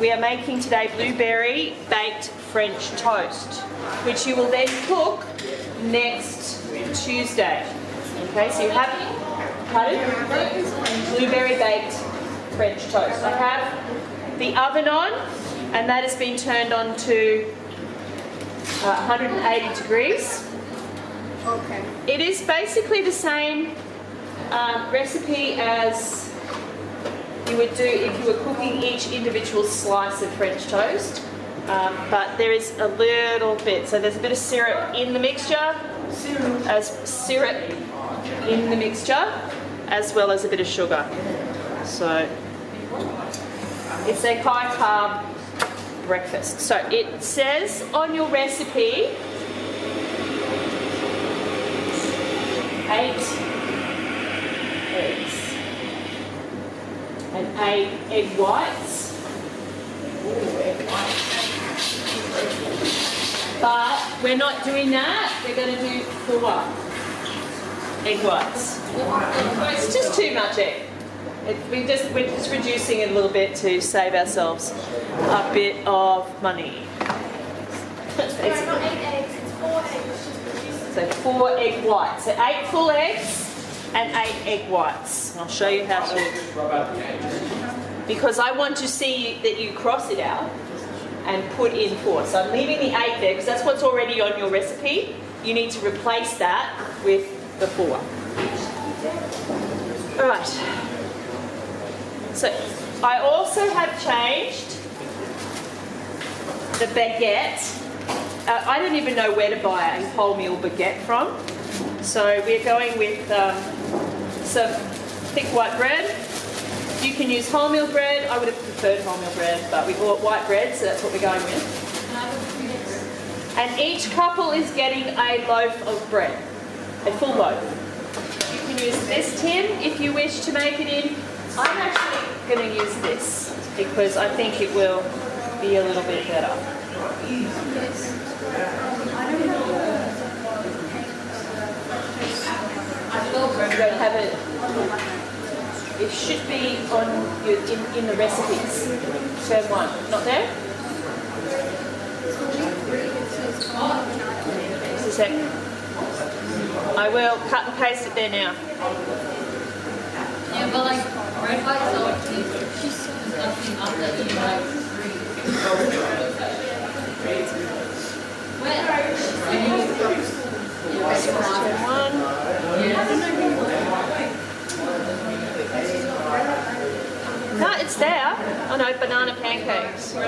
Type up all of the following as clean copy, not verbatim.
We are making today blueberry baked French toast, which you will then cook next Tuesday. Okay, so you have, pardon? Blueberry baked French toast. I have the oven on, and that has been turned on to 180 degrees. Okay. It is basically the same recipe as you would do if you were cooking each individual slice of French toast, but there is a little bit, so there's a bit of syrup in the mixture, as well as a bit of sugar. So it's a high carb breakfast. So it says on your recipe 8 eggs and 8 egg whites. But we're not doing that. We're going to do 4 egg whites. It's just too much egg. We're just reducing it a little bit to save ourselves a bit of money. That's basically. Not 8 eggs, it's 4 eggs. So 4 egg whites. So 8 full eggs and 8 egg whites. And I'll show you how to. Because I want to see that you cross it out and put in 4. So I'm leaving the 8 there because that's what's already on your recipe. You need to replace that with the 4. All right. So I also have changed the baguette. I don't even know where to buy a wholemeal baguette from. So we're going with some thick white bread. You can use wholemeal bread. I would have preferred wholemeal bread, but we bought white bread, so that's what we're going with. And each couple is getting a loaf of bread, a full loaf. You can use this tin if you wish to make it in. I'm actually going to use this because I think it will be a little bit better. You don't have it. It should be on your, in the recipes. Term 1. Not there? Just a sec. I will cut and paste it there now. Yeah, but like red white salt, she's nothing after you like 1. No, it's there. Oh no, banana pancakes. 2.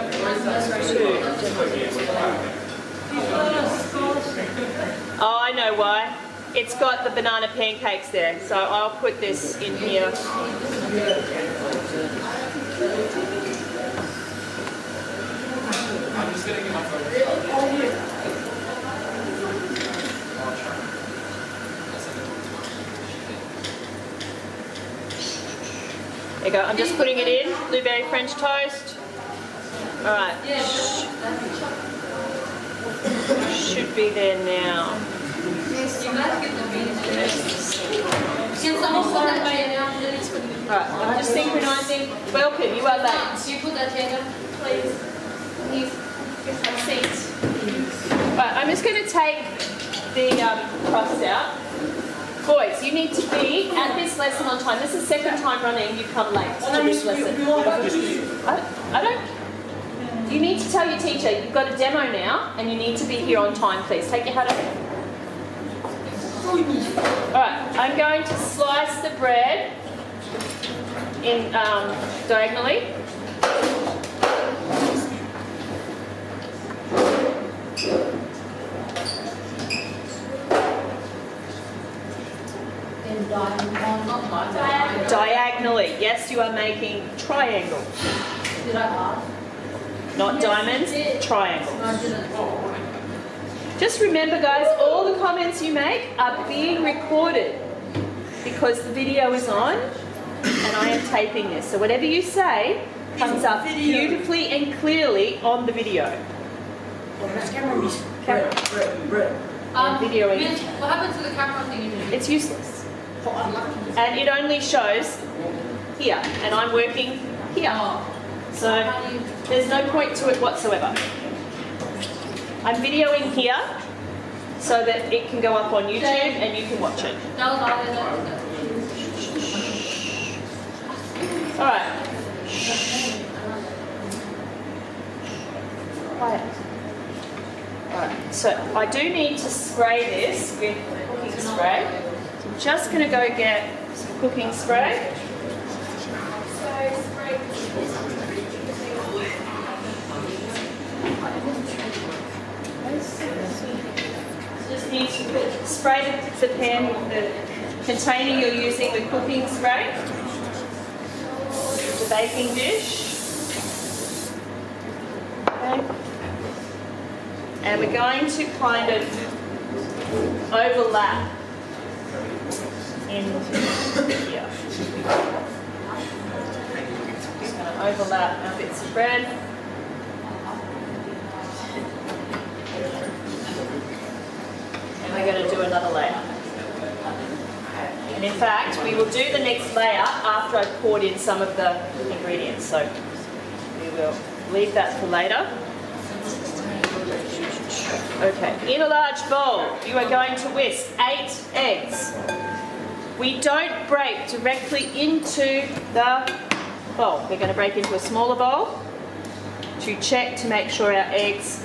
Oh, I know why. It's got the banana pancakes there, so I'll put this in here. I'm just going to get my phone. There you go. I'm just putting it in. Blueberry French toast. All right. Should be there now. Alright, I'm just synchronising. Welcome, you are late. You put that here, please. Have a seat. Right, I'm just going to take the crust out. Boys, you need to be at this lesson on time. This is the second time running you've come late to this lesson. I don't. You need to tell your teacher you've got a demo now and you need to be here on time, please. Take your hat off. Alright, I'm going to slice the bread in diagonally. Diagonally. Yes, you are making triangles. Not diamonds, triangles. Just remember, guys, all the comments you make are being recorded because the video is on and I am taping this. So whatever you say comes up beautifully and clearly on the video. Camera. Videoing. What happened to the camera thing? It's useless. And it only shows here, and I'm working here. So there's no point to it whatsoever. I'm videoing here so that it can go up on YouTube and you can watch it. Alright. Quiet. Alright, so I do need to spray this with cooking spray. So I'm just going to go get some cooking spray. Just need to spray the pan, the container you're using with cooking spray, the baking dish. Okay. And we're going to kind of overlap into here. Just going to overlap our bits of bread. And we're going to do another layer. And in fact, we will do the next layer after I've poured in some of the ingredients. So we will leave that for later. Okay, in a large bowl, you are going to whisk 8 eggs. We don't break directly into the bowl. We're going to break into a smaller bowl to check to make sure our eggs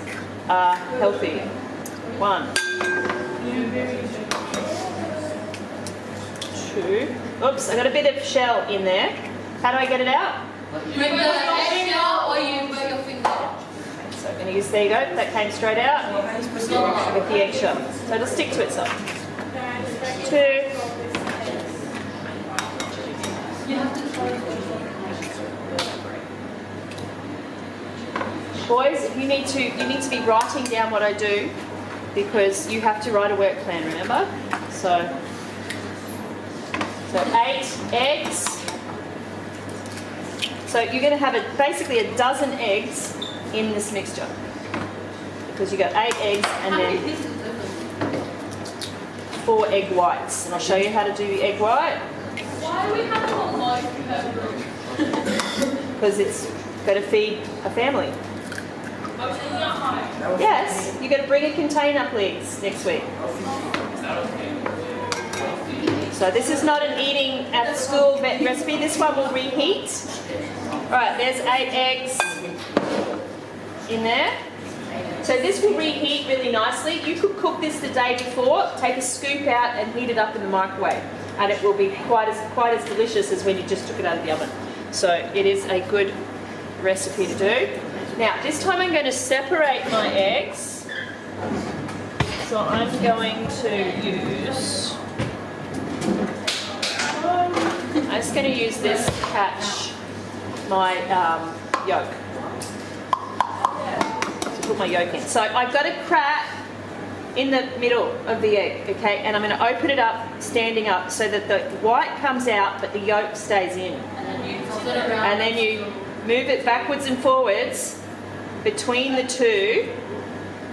are healthy. 1, 2. Oops, I got a bit of shell in there. How do I get it out? With the eggshell or you with your finger? So I'm going to use, there you go, that came straight out with the eggshell. So it'll stick to itself. 2. Boys, if you need to be writing down what I do because you have to write a work plan, remember? So 8 eggs. So you're going to have basically a dozen eggs in this mixture because you got 8 eggs and then 4 egg whites. And I'll show you how to do the egg white. Why do we have a loaf per group? Because it's got to feed a family. Yes, you've got to bring a container, please, next week. So this is not an eating at school recipe. This one will reheat. Right, there's 8 eggs in there. So this will reheat really nicely. You could cook this the day before, take a scoop out and heat it up in the microwave. And it will be quite as delicious as when you just took it out of the oven. So it is a good recipe to do. Now, this time I'm going to separate my eggs. So I'm going to use... I'm just going to use this to catch my yolk. To put my yolk in. So I've got a crack in the middle of the egg, okay? And I'm going to open it up, standing up, so that the white comes out, but the yolk stays in. And then you move it backwards and forwards between the two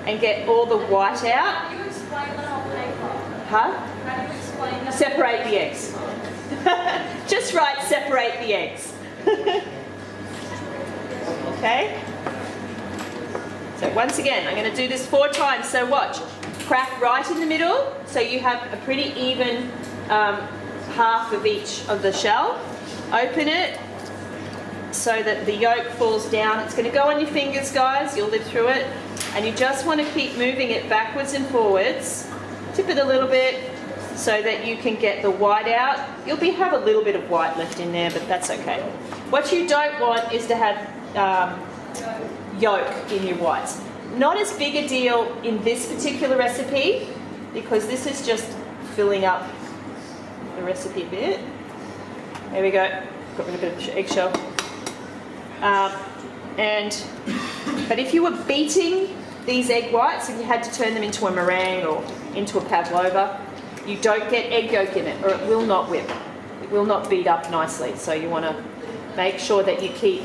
and get all the white out. How do you explain that on paper? Huh? How do you explain that? Separate the eggs. Just write separate the eggs. Okay? So once again, I'm going to do this 4 times. So watch. Crack right in the middle so you have a pretty even half of each of the shell. Open it so that the yolk falls down. It's going to go on your fingers, guys. You'll live through it. And you just want to keep moving it backwards and forwards. Tip it a little bit so that you can get the white out. You'll have a little bit of white left in there, but that's okay. What you don't want is to have yolk in your whites. Not as big a deal in this particular recipe because this is just filling up the recipe a bit. There we go. Got rid of a bit of eggshell. But if you were beating these egg whites and you had to turn them into a meringue or into a pavlova, you don't get egg yolk in it or it will not whip. It will not beat up nicely. So you want to make sure that you keep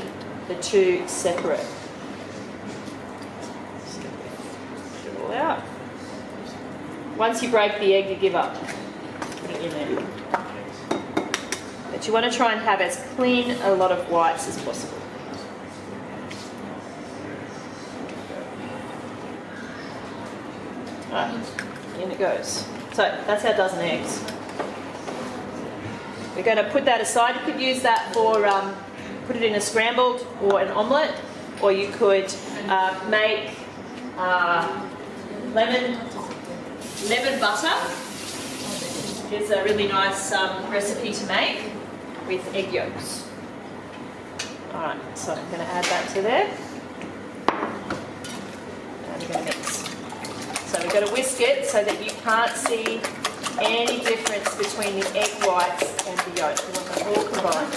the two separate. Get it all out. Once you break the egg, you give up. Put it in there. But you want to try and have as clean a lot of whites as possible. Right, in it goes. So that's our dozen eggs. We're going to put that aside. You could use that for, put it in a scrambled or an omelette, or you could make lemon butter. Is a really nice recipe to make with egg yolks. Alright, so I'm going to add that to there. And we're going to mix. So we've got to whisk it so that you can't see any difference between the egg whites and the yolk. We want them all combined.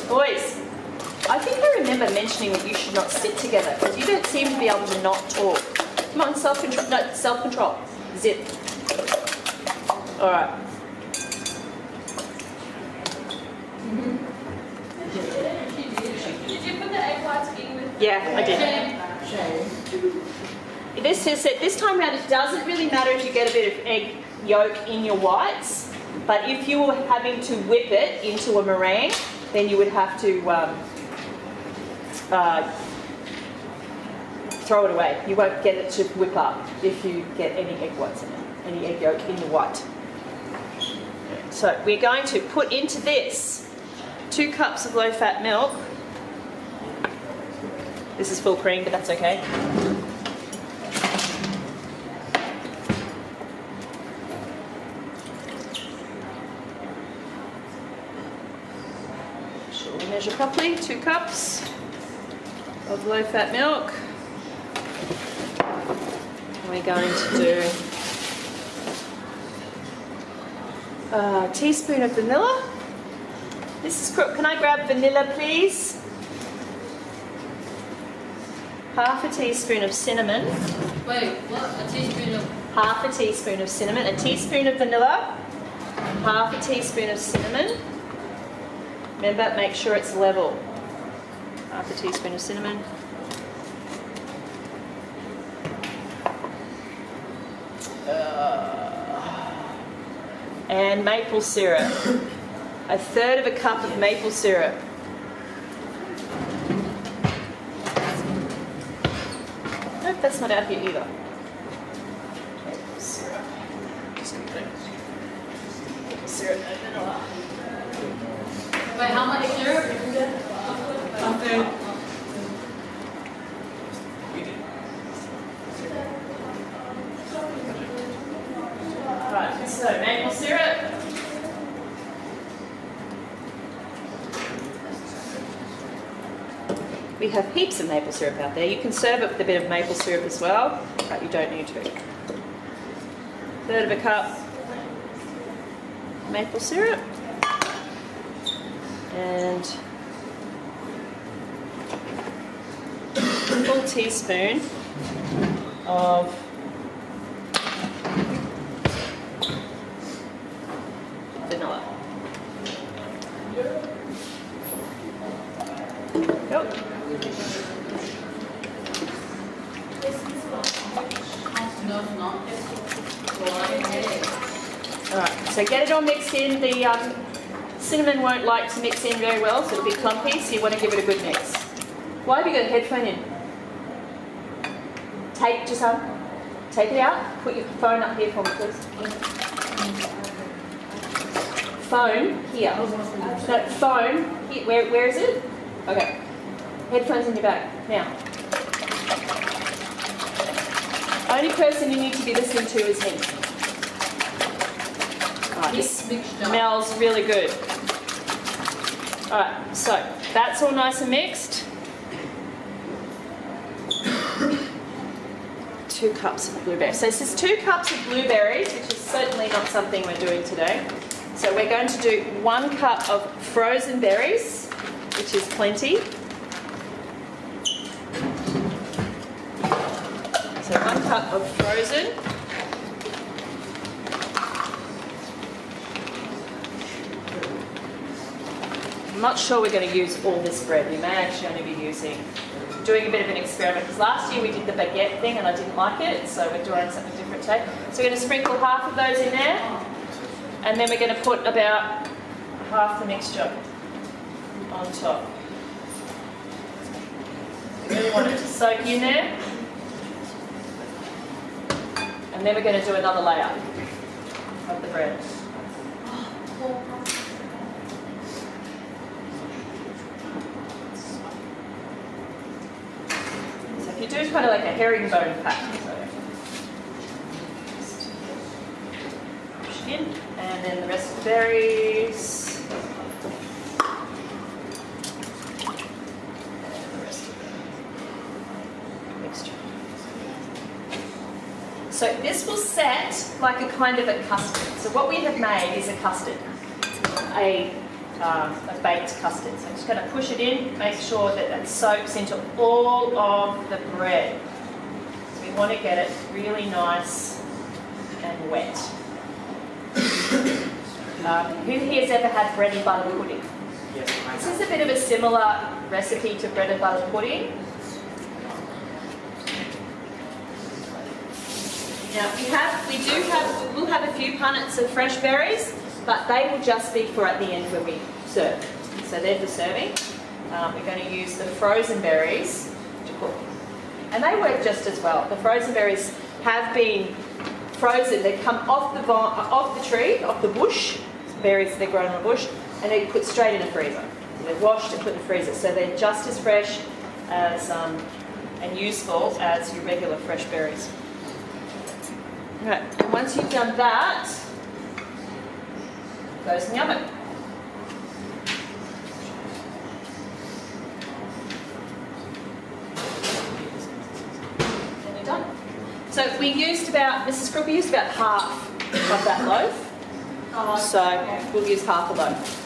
Boys, I think I remember mentioning that you should not sit together because you don't seem to be able to not talk. Come on, self-control. No, self-control. Zip. All right. Did you put the egg whites in with? Yeah, I did. This time around, it doesn't really matter if you get a bit of egg yolk in your whites, but if you were having to whip it into a meringue, then you would have to throw it away. You won't get it to whip up if you get any egg whites in it, any egg yolk in the white. So we're going to put into this 2 cups of low-fat milk. This is full cream, but that's okay. Make sure we measure properly. 2 cups of low-fat milk. We're going to do a teaspoon of vanilla. Mrs. Crook, can I grab vanilla, please? Half a teaspoon of cinnamon. Wait, what? A teaspoon of... Half a teaspoon of cinnamon. A teaspoon of vanilla. Half a teaspoon of cinnamon. Remember, make sure it's level. Half a teaspoon of cinnamon. And maple syrup. 1/3 of a cup of maple syrup. Nope, that's not out here either. Maple syrup. Maple syrup and vanilla. Wait, how much syrup? 1/3. Right, so maple syrup. We have heaps of maple syrup out there. You can serve it with a bit of maple syrup as well, but you don't need to. 1/3 of a cup maple syrup. And a full teaspoon of vanilla. Nope. No, not. Alright, so get it all mixed in. The cinnamon won't like to mix in very well, so it'll be clumpy, so you want to give it a good mix. Why have you got a headphone in? Take it out. Put your phone up here for me, please. Phone here. No, phone here. Where is it? Okay. Headphones in your bag. Now. Only person you need to be listening to is me. Alright, this smells really good. Alright, so that's all nice and mixed. 2 cups of blueberries. So this is 2 cups of blueberries, which is certainly not something we're doing today. So we're going to do 1 cup of frozen berries, which is plenty. So 1 cup of frozen. I'm not sure we're going to use all this bread. We may actually only be doing a bit of an experiment, because last year we did the baguette thing and I didn't like it, so we're doing something different today. So we're going to sprinkle half of those in there, and then we're going to put about half the mixture on top. You really want it to soak in there. And then we're going to do another layer of the bread. So if you do kind of like a herringbone pattern, so push in, and then the rest of the berries. So this will set like a kind of a custard. So what we have made is a custard, a baked custard. So I'm just going to push it in, make sure that it soaks into all of the bread. So we want to get it really nice and wet. Who here has ever had bread and butter pudding? Yes, I This is a bit of a similar recipe to bread and butter pudding. Now we'll have a few punnets of fresh berries, but they will just be for at the end when we serve. So they're for serving. We're going to use the frozen berries to cook. And they work just as well. The frozen berries have been frozen. They come off the tree, off the bush, berries that are grown on a bush, and they're put straight in a freezer. So they're washed and put in the freezer. So they're just as fresh as and useful as your regular fresh berries. Okay, and once you've done that, it goes in the oven. And you're done. So we used about, Mrs. Crook, we used about half of that loaf. So we'll use half a loaf.